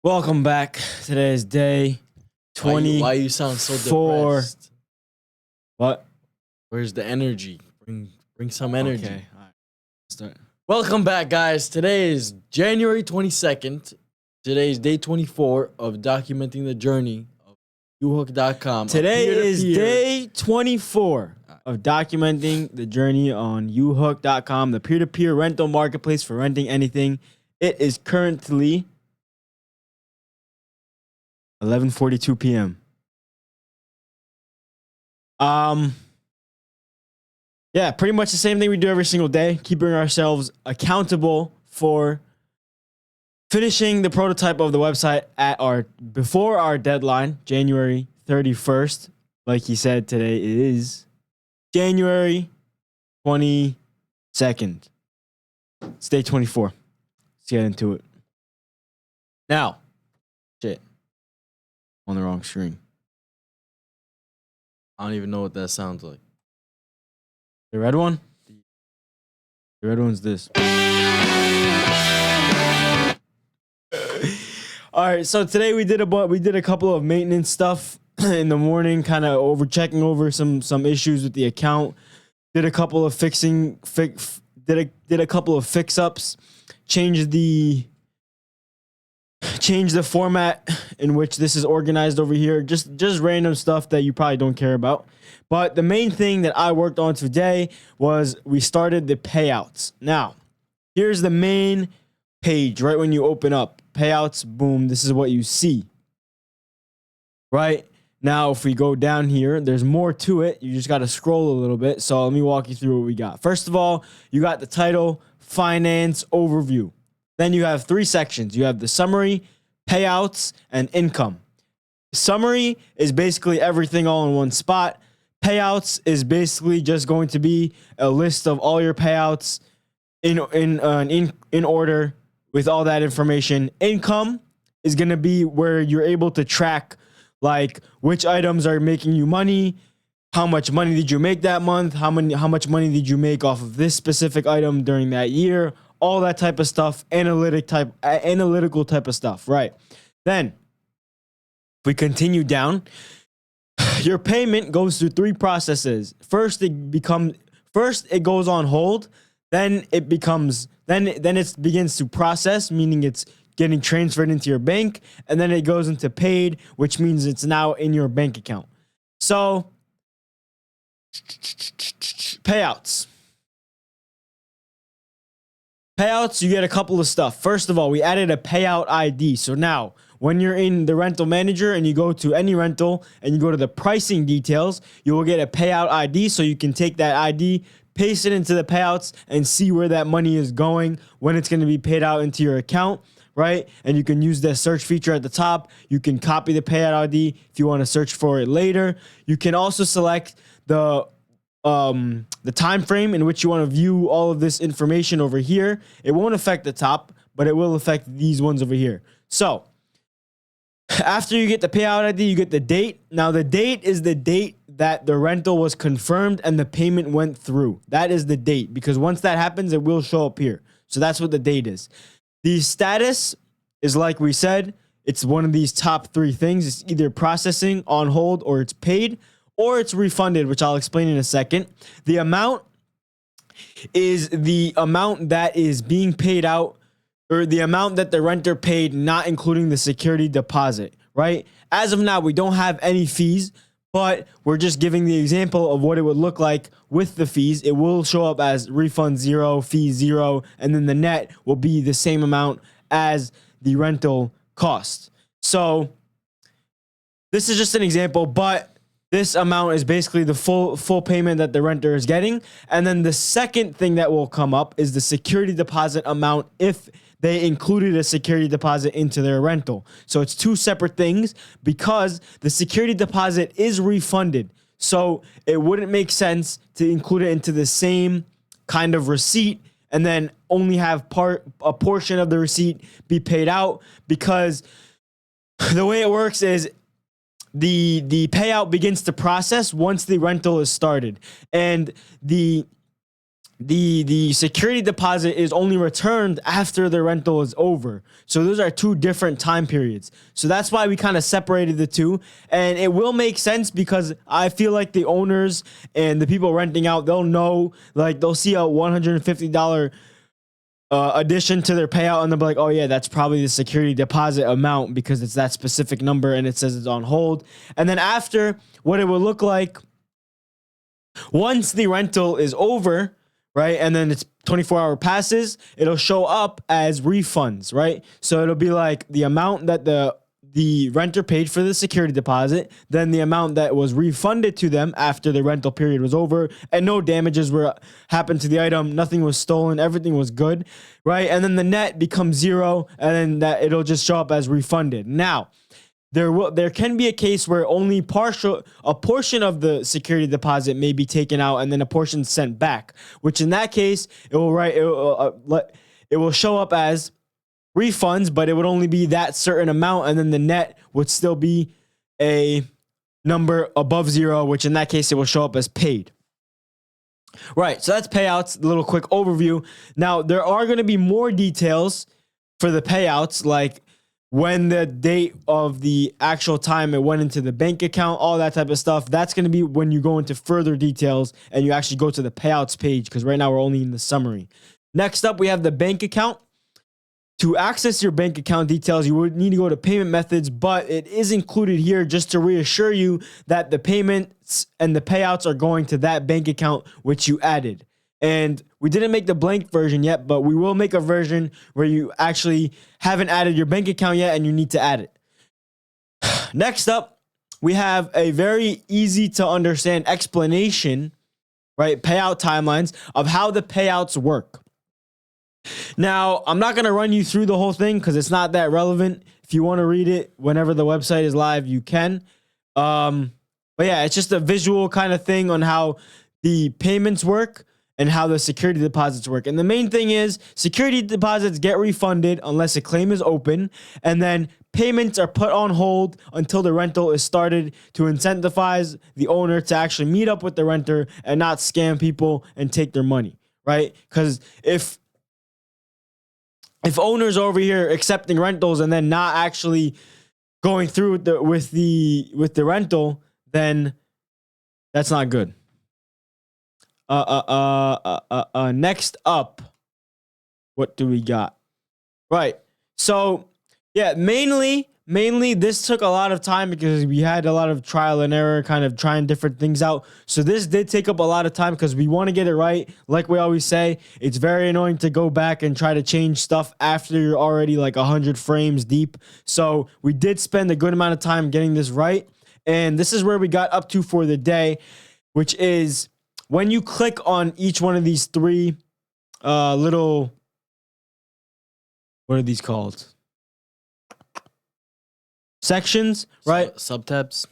Welcome back. Today is day 20. Why you sound so depressed? What? Where's the energy? Bring some energy. Okay. All right. Start. Welcome back, guys. Today is January 22nd. Today is day 24 of documenting the journey of uhook.com. Today is day 24 of documenting the journey on uhook.com, the peer-to-peer rental marketplace for renting anything. It is currently 11:42 p.m. Yeah, pretty much the same thing we do every single day, keeping ourselves accountable for finishing the prototype of the website before our deadline, January 31st. Like he said, today is January 22nd. It's day 24. Let's get into it. Now, shit. On the wrong screen. I don't even know what that sounds like. The red one? The red one's this. All right, so today we did a couple of maintenance stuff in the morning, kind of checking over some issues with the account. Did a couple of fix ups, changed the format in which this is organized over here. Just random stuff that you probably don't care about. But the main thing that I worked on today was we started the payouts. Now, here's the main page right when you open up. Payouts, boom, this is what you see. Right? Now, if we go down here, there's more to it. You just got to scroll a little bit. So let me walk you through what we got. First of all, you got the title, finance overview. Then you have three sections. You have the summary, payouts, and income. Summary is basically everything all in one spot. Payouts is basically just going to be a list of all your payouts in order with all that information. Income is going to be where you're able to track like which items are making you money, how much money did you make that month, how much money did you make off of this specific item during that year, all that type of stuff, analytical type of stuff, right? Then, if we continue down, your payment goes through three processes. First, it goes on hold. Then it begins to process, meaning it's getting transferred into your bank, and then it goes into paid, which means it's now in your bank account. So, payouts. Payouts, you get a couple of stuff. First of all, we added a payout ID. So now, when you're in the rental manager and you go to any rental and you go to the pricing details, you will get a payout ID. So you can take that ID, paste it into the payouts, and see where that money is going, when it's going to be paid out into your account, right? And you can use the search feature at the top. You can copy the payout ID if you want to search for it later. You can also select the time frame in which you want to view all of this information over here. It won't affect the top, but it will affect these ones over here. So after you get the payout ID, you get the date. Now the date is the date that the rental was confirmed and the payment went through. That is the date, because once that happens, it will show up here. So that's what the date is. The status is, like we said, it's one of these top three things. It's either processing, on hold, or it's paid, or it's refunded, which I'll explain in a second. The amount is the amount that is being paid out, or the amount that the renter paid, not including the security deposit, right? As of now, we don't have any fees, but we're just giving the example of what it would look like with the fees. It will show up as refund 0, fee 0, and then the net will be the same amount as the rental cost. So this is just an example, but this amount is basically the full payment that the renter is getting. And then the second thing that will come up is the security deposit amount if they included a security deposit into their rental. So it's two separate things, because the security deposit is refunded. So it wouldn't make sense to include it into the same kind of receipt and then only have a portion of the receipt be paid out, because the way it works is the payout begins to process once the rental is started, and the the security deposit is only returned after the rental is over. So those are two different time periods. So that's why we kind of separated the two. And it will make sense because I feel like the owners and the people renting out, they'll know, like they'll see a $150 addition to their payout and they'll be like, oh yeah, that's probably the security deposit amount because it's that specific number and it says it's on hold. And then after, what it will look like once the rental is over, right? And then it's 24-hour passes, it'll show up as refunds, right? So it'll be like the amount that the renter paid for the security deposit, then the amount that was refunded to them after the rental period was over, and no damages were happened to the item, nothing was stolen, everything was good, right? And then the net becomes zero, and then that it'll just show up as refunded. Now, there can be a case where only a portion of the security deposit may be taken out and then a portion sent back, which in that case it will show up as refunds, but it would only be that certain amount and then the net would still be a number above zero, which in that case it will show up as paid. Right, so that's payouts, a little quick overview. Now there are going to be more details for the payouts, like when the date of the actual time it went into the bank account, all that type of stuff. That's going to be when you go into further details and you actually go to the payouts page, because right now we're only in the summary. Next up, we have the bank account. To access your bank account details, you would need to go to payment methods, but it is included here just to reassure you that the payments and the payouts are going to that bank account which you added. And we didn't make the blank version yet, but we will make a version where you actually haven't added your bank account yet and you need to add it. Next up, we have a very easy to understand explanation, right? Payout timelines of how the payouts work. Now, I'm not going to run you through the whole thing because it's not that relevant. If you want to read it whenever the website is live, you can. But yeah, it's just a visual kind of thing on how the payments work and how the security deposits work. And the main thing is security deposits get refunded unless a claim is open, and then payments are put on hold until the rental is started to incentivize the owner to actually meet up with the renter and not scam people and take their money, right? Because if owners are over here accepting rentals and then not actually going through with the rental, then that's not good. Next up, what do we got? Right. So yeah, mainly this took a lot of time because we had a lot of trial and error, kind of trying different things out. So this did take up a lot of time because we want to get it right. Like we always say, it's very annoying to go back and try to change stuff after you're already like 100 frames deep. So we did spend a good amount of time getting this right. And this is where we got up to for the day, which is when you click on each one of these three little, what are these called? Sections, right? Subtabs,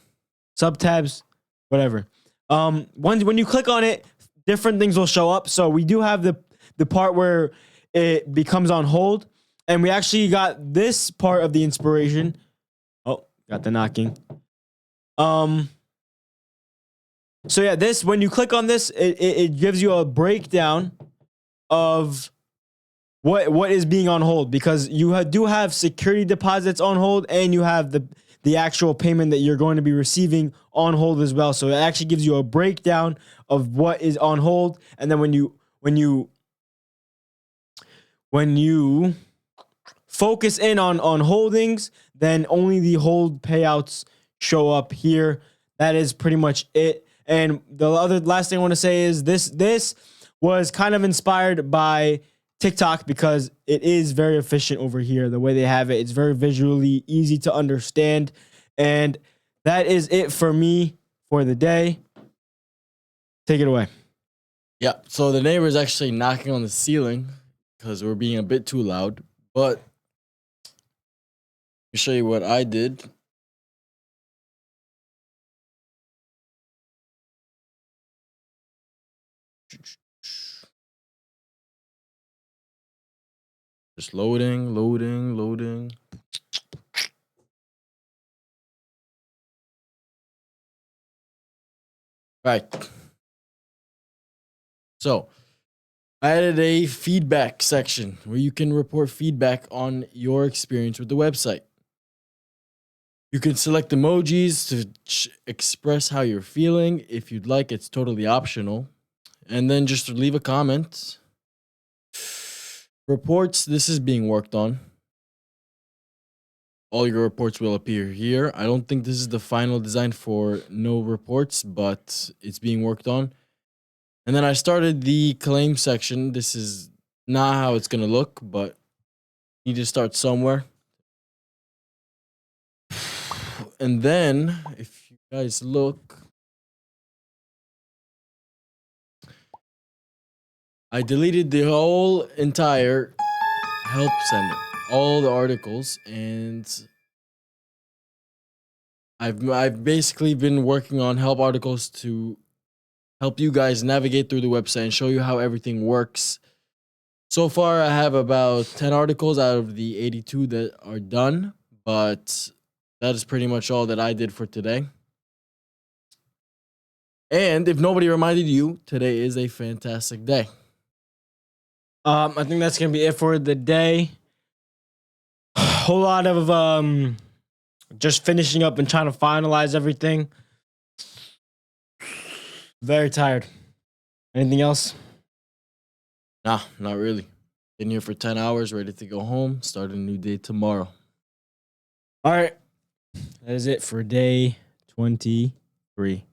whatever. When you click on it, different things will show up. So we do have the part where it becomes on hold, and we actually got this part of the inspiration. Oh, got the knocking. So yeah, when you click on this, it gives you a breakdown of what is being on hold, because you do have security deposits on hold and you have the actual payment that you're going to be receiving on hold as well. So it actually gives you a breakdown of what is on hold, and then when you focus in on holdings, then only the hold payouts show up here. That is pretty much it. And the last thing I want to say is this was kind of inspired by TikTok because it is very efficient over here. The way they have it, it's very visually easy to understand. And that is it for me for the day. Take it away. Yeah, so the neighbor is actually knocking on the ceiling because we're being a bit too loud. But let me show you what I did. Just loading. Right. So I added a feedback section where you can report feedback on your experience with the website. You can select emojis to express how you're feeling. If you'd like, it's totally optional. And then just leave a comment. Reports, this is being worked on. All your reports will appear here. I don't think this is the final design for no reports, but it's being worked on. And then I started the claim section. This is not how it's going to look, but you need to start somewhere. And then, if you guys look, I deleted the whole entire help center, all the articles, and I've basically been working on help articles to help you guys navigate through the website and show you how everything works. So far, I have about 10 articles out of the 82 that are done, but that is pretty much all that I did for today. And if nobody reminded you, today is a fantastic day. I think that's gonna be it for the day. Whole lot of just finishing up and trying to finalize everything. Very tired. Anything else? Nah, not really. Been here for 10 hours, ready to go home, start a new day tomorrow. All right. That is it for day 23.